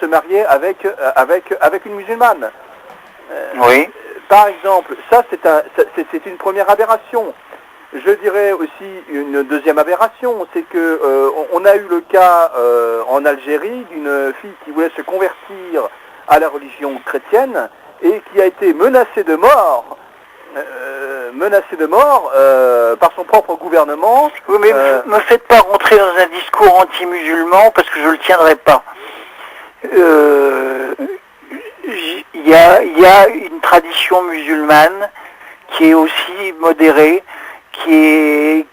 se marier avec une musulmane. Oui. Par exemple, ça c'est une première aberration. Je dirais aussi une deuxième aberration, c'est que on a eu le cas en Algérie d'une fille qui voulait se convertir à la religion chrétienne et qui a été menacée de mort par son propre gouvernement. Oui, mais me faites pas rentrer dans un discours anti-musulman parce que je le tiendrai pas. Il y a une tradition musulmane qui est aussi modérée, qui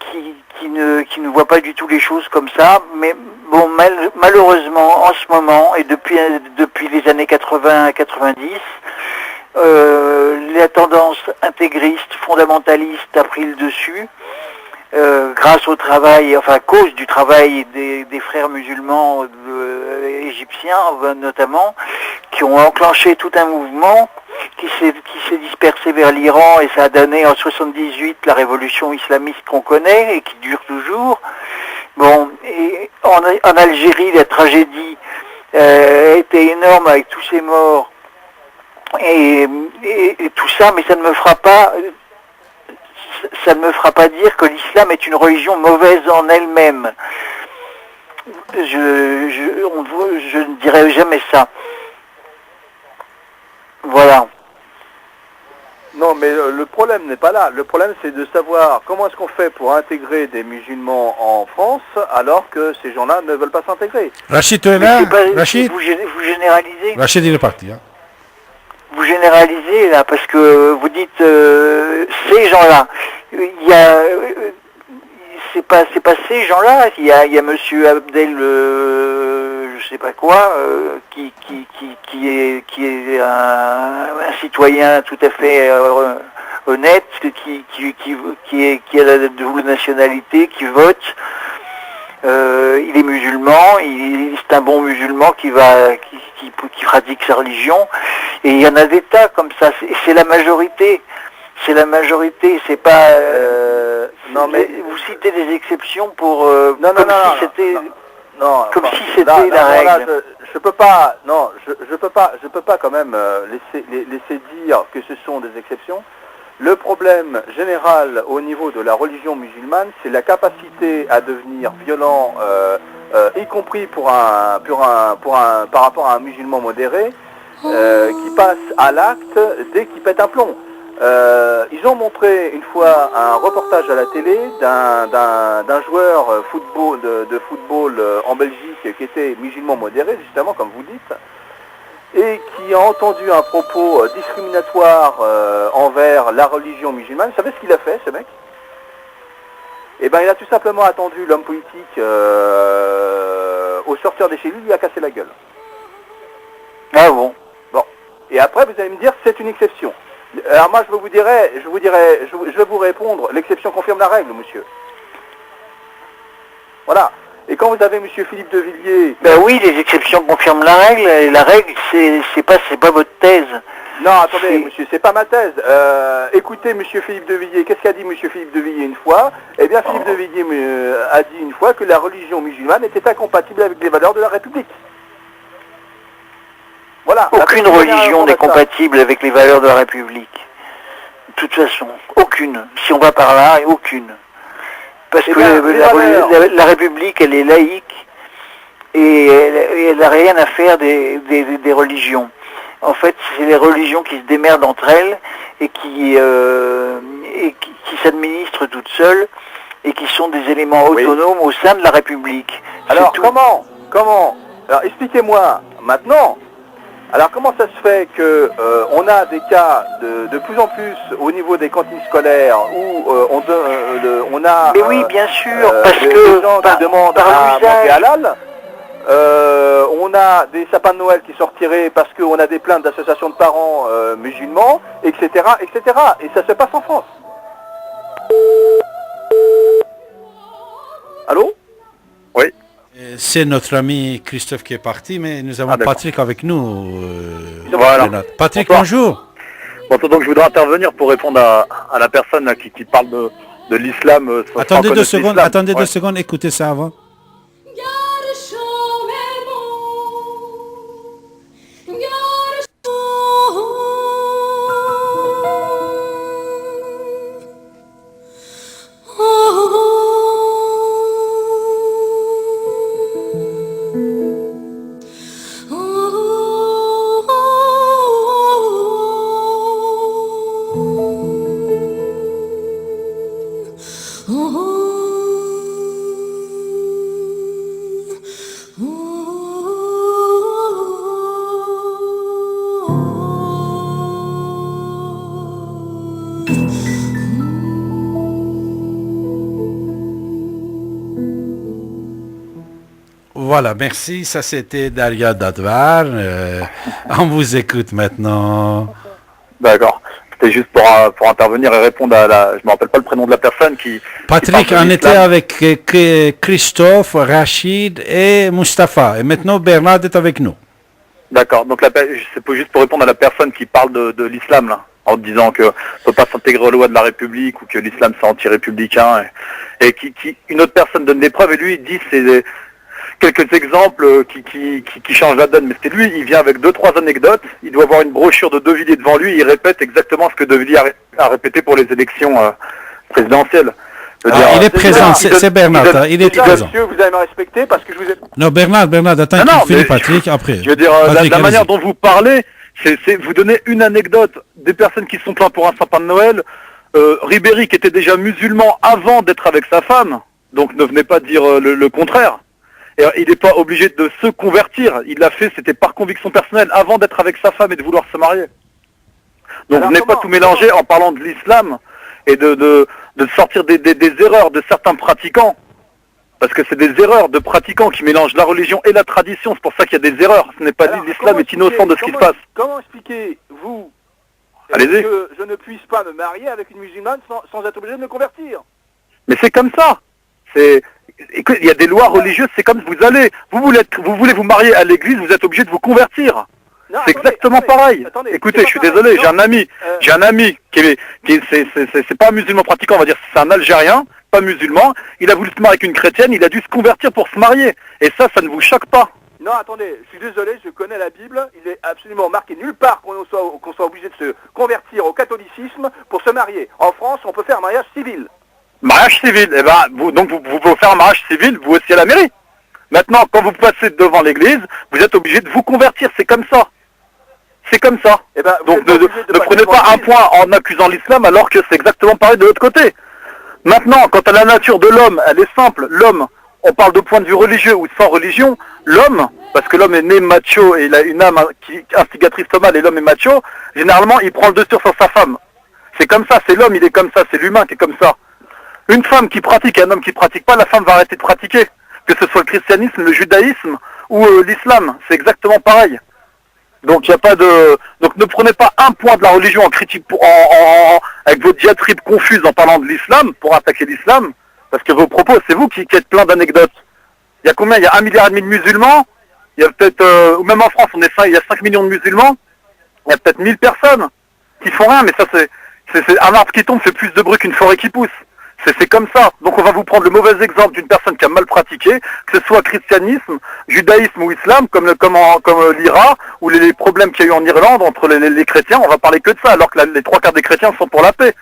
ne voit pas du tout les choses comme ça, mais bon, malheureusement, en ce moment, et depuis les années 80-90, la tendance intégriste, fondamentaliste a pris le dessus, grâce au travail, enfin à cause du travail des frères musulmans égyptiens notamment, qui ont enclenché tout un mouvement qui s'est dispersé vers l'Iran, et ça a donné en 78 la révolution islamiste qu'on connaît et qui dure toujours. Bon, et en Algérie, la tragédie était énorme avec tous ces morts et tout ça, mais ça ne me fera pas dire que l'islam est une religion mauvaise en elle-même. Je ne dirais jamais ça. Voilà. Non, mais le problème n'est pas là. Le problème, c'est de savoir comment est-ce qu'on fait pour intégrer des musulmans en France alors que ces gens-là ne veulent pas s'intégrer. Rachid, tu es là? Rachid, vous généralisez. Rachid, il est parti. Hein. Vous généralisez là parce que vous dites ces gens-là. Il y a c'est pas ces gens-là. Il y a Monsieur Abdel, je sais pas quoi, qui est un citoyen tout à fait honnête, qui a la double nationalité, qui vote. Il est musulman, c'est un bon musulman qui pratique sa religion, et il y en a des tas comme ça. C'est la majorité. C'est la majorité, c'est pas. Non, mais vous citez des exceptions pour. Si c'était la règle. Je peux pas. Non, je peux pas quand même laisser dire que ce sont des exceptions. Le problème général au niveau de la religion musulmane, c'est la capacité à devenir violent, y compris par rapport à un musulman modéré, qui passe à l'acte dès qu'il pète un plomb. Ils ont montré une fois un reportage à la télé d'un joueur de football en Belgique qui était musulman modéré, justement comme vous dites, et qui a entendu un propos discriminatoire envers la religion musulmane. Vous savez ce qu'il a fait, ce mec? Eh bien, il a tout simplement attendu l'homme politique au sortir de chez lui, lui a cassé la gueule. Ah bon? Bon. Et après, vous allez me dire que c'est une exception. Alors moi, je vais vous répondre, l'exception confirme la règle, monsieur. Voilà. Et quand vous avez monsieur Philippe de Villiers... Ben oui, les exceptions confirment la règle, et la règle, c'est pas votre thèse. Non, attendez, monsieur, c'est pas ma thèse. Écoutez, monsieur Philippe de Villiers, qu'est-ce qu'a dit monsieur Philippe de Villiers une fois? Eh bien, Philippe de Villiers a dit une fois que la religion musulmane était incompatible avec les valeurs de la République. Voilà. Aucune religion n'est compatible avec les valeurs de la République. De toute façon, aucune. Si on va par là, aucune. Parce que la République, elle est laïque et elle n'a rien à faire des religions. En fait, c'est les religions qui se démerdent entre elles et qui s'administrent toutes seules et qui sont des éléments autonomes au sein de la République. Alors, comment Alors, expliquez-moi maintenant. Alors comment ça se fait que on a des cas de plus en plus au niveau des cantines scolaires où on a mais oui, bien sûr, parce que des gens qui demandent à manger halal, on a des sapins de Noël qui sortiraient parce qu'on a des plaintes d'associations de parents musulmans, etc., etc. Et ça se passe en France. Allô? Oui. C'est notre ami Christophe qui est parti, mais nous avons Patrick avec nous. Voilà. Patrick, bonsoir. bonjour. Bon, donc je voudrais intervenir pour répondre à la personne là, qui parle de l'islam. Attendez 2 secondes, deux secondes, écoutez ça avant. Voilà, merci. Ça, c'était Daria Dadvar. On vous écoute maintenant. D'accord. C'était juste pour intervenir et répondre à je me rappelle pas le prénom de la personne qui... Patrick, on était avec Christophe, Rachid et Mustapha. Et maintenant, Bernard est avec nous. D'accord. Donc c'est juste pour répondre à la personne qui parle de l'islam, là, en disant que ne peut pas s'intégrer aux lois de la République ou que l'islam c'est anti-républicain. Et une autre personne donne des preuves et lui il dit c'est quelques exemples qui changent la donne. Mais c'était lui, il vient avec 2-3 anecdotes. Il doit avoir une brochure de De Villiers devant lui. Il répète exactement ce que De Villiers a répété pour les élections présidentielles. Il est présent, c'est Bernard, il est présent. Monsieur, vous allez me respecter parce que je vous ai... Non, Bernard, attends qu'il finisse Patrick, après. Je veux dire, Patrick, la manière dont vous parlez, c'est vous donnez une anecdote des personnes qui sont plaintes pour un sapin de Noël. Ribéry qui était déjà musulman avant d'être avec sa femme, donc ne venez pas dire le contraire. Et il n'est pas obligé de se convertir, il l'a fait, c'était par conviction personnelle, avant d'être avec sa femme et de vouloir se marier. Donc venez pas tout mélanger en parlant de l'islam et de sortir des erreurs de certains pratiquants. Parce que c'est des erreurs de pratiquants qui mélangent la religion et la tradition, c'est pour ça qu'il y a des erreurs. Ce n'est pas dit l'islam est innocent de ce qui se passe. Comment expliquez-vous que je ne puisse pas me marier avec une musulmane sans être obligé de me convertir? Mais c'est comme ça. Écoute, il y a des lois religieuses, c'est comme vous voulez vous marier à l'église, vous êtes obligé de vous convertir. C'est exactement pareil. Écoutez, je suis désolé, j'ai un ami qui c'est pas un musulman pratiquant, on va dire, c'est un Algérien, pas musulman, il a voulu se marier avec une chrétienne, il a dû se convertir pour se marier. Et ça ne vous choque pas? Non, attendez, je suis désolé, je connais la Bible, il est absolument marqué nulle part qu'on soit obligé de se convertir au catholicisme pour se marier. En France, on peut faire un mariage civil. Mariage civil, eh ben, vous pouvez faire un mariage civil, vous aussi à la mairie. Maintenant, quand vous passez devant l'église, vous êtes obligé de vous convertir, c'est comme ça. C'est comme ça. Eh ben, donc ne prenez pas un point en accusant l'islam alors que c'est exactement pareil de l'autre côté. Maintenant, quant à la nature de l'homme, elle est simple. L'homme, on parle de point de vue religieux ou sans religion, l'homme, parce que l'homme est né macho et il a une âme instigatrice au mal et l'homme est macho, généralement il prend le dessus sur sa femme. C'est comme ça, c'est l'homme, il est comme ça, c'est l'humain qui est comme ça. Une femme qui pratique et un homme qui pratique pas, la femme va arrêter de pratiquer. Que ce soit le christianisme, le judaïsme ou l'islam, c'est exactement pareil. Donc il y a pas de, donc ne prenez pas un point de la religion en critique avec vos diatribes confuses en parlant de l'islam pour attaquer l'islam, parce que vos propos, c'est vous qui êtes plein d'anecdotes. Il y a combien? Il y a 1,5 milliard de musulmans. Il y a peut-être, ou même en France, il y a 5 millions de musulmans. Il y a peut-être 1000 personnes qui font rien, mais ça c'est un arbre qui tombe fait plus de bruit qu'une forêt qui pousse. C'est comme ça. Donc on va vous prendre le mauvais exemple d'une personne qui a mal pratiqué, que ce soit christianisme, judaïsme ou islam, comme l'IRA, ou les problèmes qu'il y a eu en Irlande entre les chrétiens, on va parler que de ça, alors que les 3/4 des chrétiens sont pour la paix.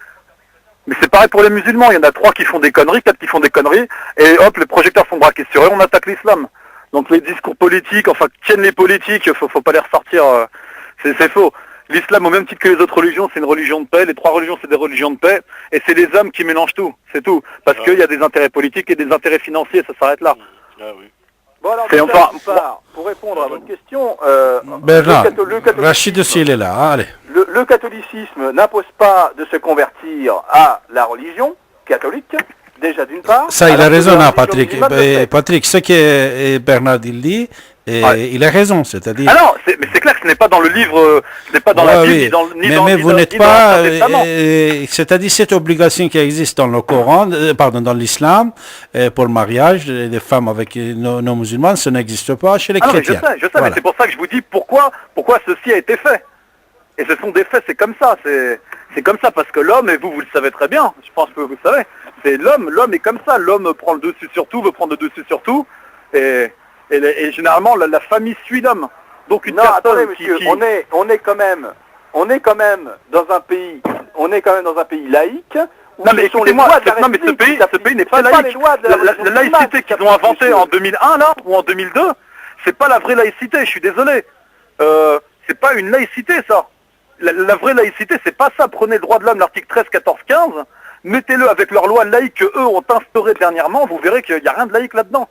Mais c'est pareil pour les musulmans, il y en a 3 qui font des conneries, 4 qui font des conneries, et hop, les projecteurs sont braqués sur eux, on attaque l'islam. Donc les discours politiques, enfin, tiennent les politiques, faut pas les ressortir, c'est faux. L'islam, au même titre que les autres religions, c'est une religion de paix. Les 3 religions, c'est des religions de paix. Et c'est les hommes qui mélangent tout. C'est tout. Parce qu'il y a des intérêts politiques et des intérêts financiers. Ça s'arrête là. Ah oui. Bon, alors, pour répondre à votre question, Bernard, Rachid aussi, il est là. Hein, allez. Le catholicisme n'impose pas de se convertir à la religion catholique, déjà d'une part. Ça, il a raison, hein, Patrick. Patrick, ce que Bernard dit, il a raison, c'est-à-dire... Ah non, mais c'est clair que ce n'est pas dans le livre, ce n'est pas dans la Bible, mais vous n'êtes pas... c'est-à-dire cette obligation qui existe dans le Coran, dans l'islam, pour le mariage des femmes avec nos musulmans, ça n'existe pas chez les chrétiens. Je sais, voilà. Mais c'est pour ça que je vous dis pourquoi ceci a été fait. Et ce sont des faits, c'est comme ça, c'est comme ça, parce que l'homme, et vous le savez très bien, je pense que vous le savez, c'est l'homme est comme ça, l'homme prend le dessus sur tout, veut prendre le dessus sur tout, et généralement la famille suit l'homme. Donc une personne attendez, monsieur, on est quand même dans un pays, laïque. Non mais écoutez-moi, ce pays n'est pas laïque. La laïcité qu'ils ont inventée en 2001 là ou en 2002, c'est pas la vraie laïcité. Je suis désolé. C'est pas une laïcité ça. La vraie laïcité, c'est pas ça. Prenez le droit de l'homme, l'article 13, 14, 15, mettez-le avec leur loi laïque que eux ont instaurée dernièrement. Vous verrez qu'il n'y a rien de laïque là-dedans.